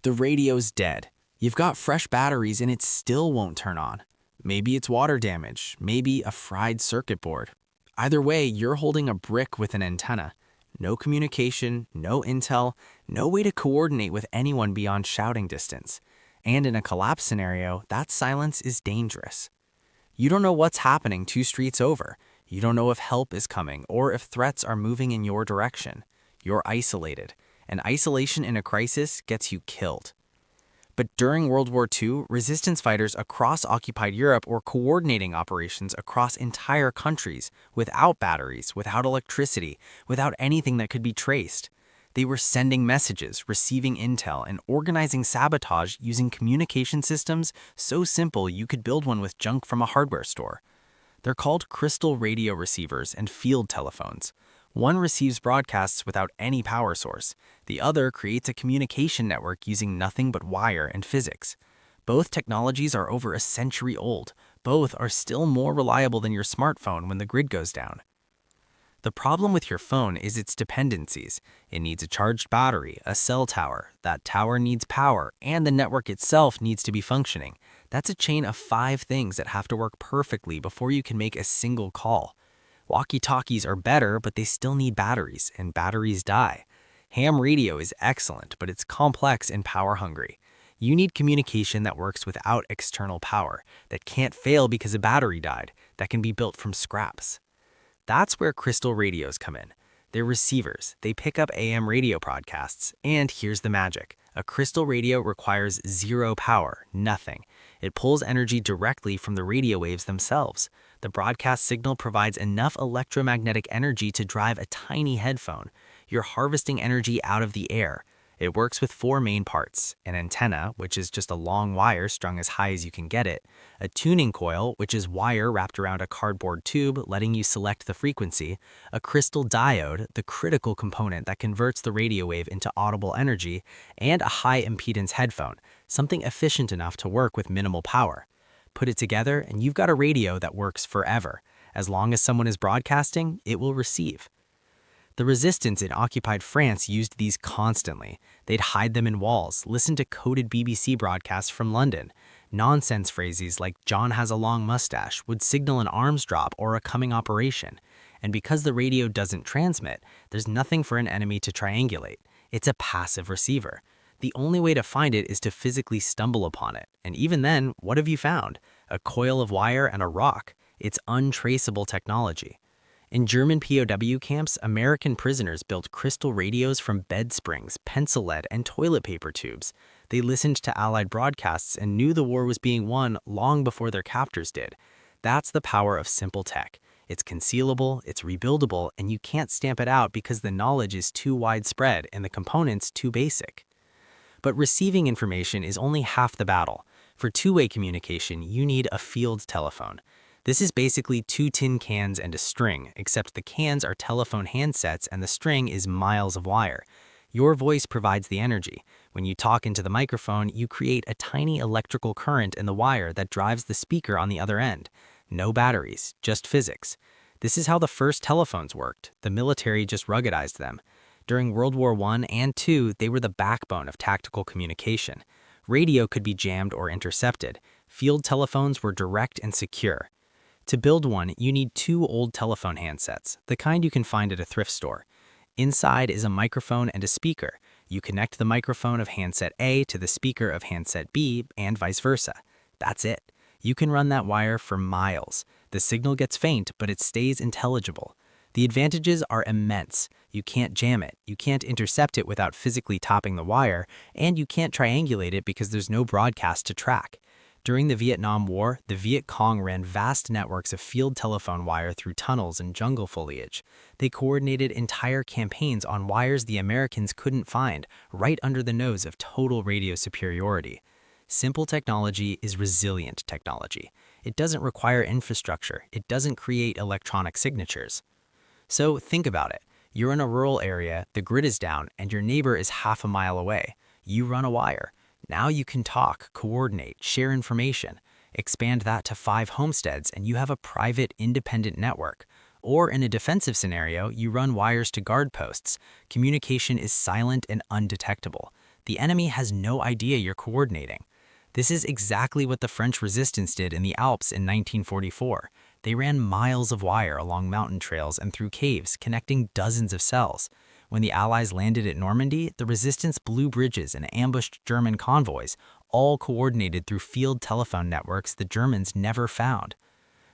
The radio's dead. You've got fresh batteries and it still won't turn on. Maybe it's water damage, maybe a fried circuit board. Either way, you're holding a brick with an antenna. No communication, no intel, no way to coordinate with anyone beyond shouting distance. And in a collapse scenario, that silence is dangerous. You don't know what's happening 2 streets over. You don't know if help is coming or if threats are moving in your direction. You're isolated, and isolation in a crisis gets you killed. But during World War II, resistance fighters across occupied Europe were coordinating operations across entire countries without batteries, without electricity, without anything that could be traced. They were sending messages, receiving intel, and organizing sabotage using communication systems so simple you could build one with junk from a hardware store. They're called crystal radio receivers and field telephones. One receives broadcasts without any power source. The other creates a communication network using nothing but wire and physics. Both technologies are over a century old. Both are still more reliable than your smartphone when the grid goes down. The problem with your phone is its dependencies. It needs a charged battery, a cell tower. That tower needs power, and the network itself needs to be functioning. That's a chain of 5 things that have to work perfectly before you can make a single call. Walkie-talkies are better, but they still need batteries, and batteries die. Ham radio is excellent, but it's complex and power-hungry. You need communication that works without external power, that can't fail because a battery died, that can be built from scraps. That's where crystal radios come in. They're receivers. They pick up AM radio broadcasts. And here's the magic. A crystal radio requires 0 power, nothing. It pulls energy directly from the radio waves themselves. The broadcast signal provides enough electromagnetic energy to drive a tiny headphone. You're harvesting energy out of the air. It works with 4 main parts: an antenna, which is just a long wire strung as high as you can get it, a tuning coil, which is wire wrapped around a cardboard tube letting you select the frequency, a crystal diode, the critical component that converts the radio wave into audible energy, and a high-impedance headphone, something efficient enough to work with minimal power. Put it together, and you've got a radio that works forever. As long as someone is broadcasting, it will receive. The resistance in occupied France used these constantly. They'd hide them in walls, listen to coded BBC broadcasts from London. Nonsense phrases like "John has a long mustache" would signal an arms drop or a coming operation. And because the radio doesn't transmit, there's nothing for an enemy to triangulate. It's a passive receiver. The only way to find it is to physically stumble upon it. And even then, what have you found? A coil of wire and a rock. It's untraceable technology. In German POW camps, American prisoners built crystal radios from bed springs, pencil lead, and toilet paper tubes. They listened to Allied broadcasts and knew the war was being won long before their captors did. That's the power of simple tech. It's concealable, it's rebuildable, and you can't stamp it out because the knowledge is too widespread and the components too basic. But receiving information is only half the battle. For two-way communication, you need a field telephone. This is basically 2 tin cans and a string, except the cans are telephone handsets and the string is miles of wire. Your voice provides the energy. When you talk into the microphone, you create a tiny electrical current in the wire that drives the speaker on the other end. No batteries, just physics. This is how the first telephones worked. The military just ruggedized them. During World War I and II, they were the backbone of tactical communication. Radio could be jammed or intercepted. Field telephones were direct and secure. To build one, you need 2 old telephone handsets, the kind you can find at a thrift store. Inside is a microphone and a speaker. You connect the microphone of handset A to the speaker of handset B, and vice versa. That's it. You can run that wire for miles. The signal gets faint, but it stays intelligible. The advantages are immense. You can't jam it, you can't intercept it without physically topping the wire, and you can't triangulate it because there's no broadcast to track. During the Vietnam War, the Viet Cong ran vast networks of field telephone wire through tunnels and jungle foliage. They coordinated entire campaigns on wires the Americans couldn't find, right under the nose of total radio superiority. Simple technology is resilient technology. It doesn't require infrastructure. It doesn't create electronic signatures. So think about it. You're in a rural area, the grid is down, and your neighbor is half a mile away. You run a wire. Now you can talk, coordinate, share information. Expand that to 5 homesteads and you have a private, independent network. Or in a defensive scenario, you run wires to guard posts. Communication is silent and undetectable. The enemy has no idea you're coordinating. This is exactly what the French resistance did in the Alps in 1944. They ran miles of wire along mountain trails and through caves, connecting dozens of cells. When the Allies landed at Normandy, the resistance blew bridges and ambushed German convoys, all coordinated through field telephone networks the Germans never found.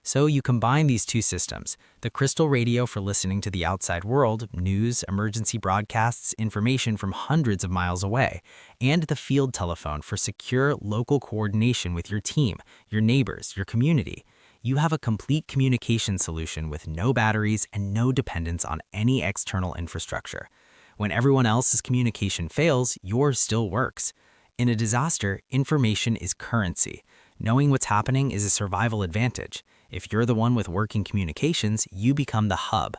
So you combine these two systems, the crystal radio for listening to the outside world, news, emergency broadcasts, information from hundreds of miles away, and the field telephone for secure local coordination with your team, your neighbors, your community. You have a complete communication solution with no batteries and no dependence on any external infrastructure. When everyone else's communication fails, yours still works. In a disaster, information is currency. Knowing what's happening is a survival advantage. If you're the one with working communications, you become the hub.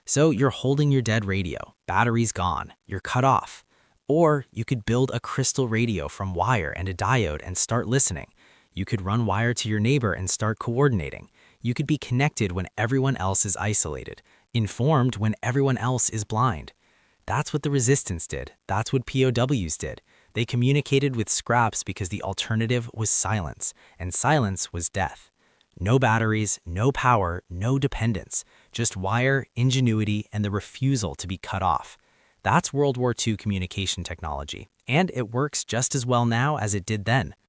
So you're holding your dead radio, batteries gone, you're cut off. Or you could build a crystal radio from wire and a diode and start listening. You could run wire to your neighbor and start coordinating. You could be connected when everyone else is isolated, informed when everyone else is blind. That's what the resistance did. That's what POWs did. They communicated with scraps because the alternative was silence, and silence was death. No batteries, no power, no dependence, just wire, ingenuity, and the refusal to be cut off. That's World War II communication technology, and it works just as well now as it did then.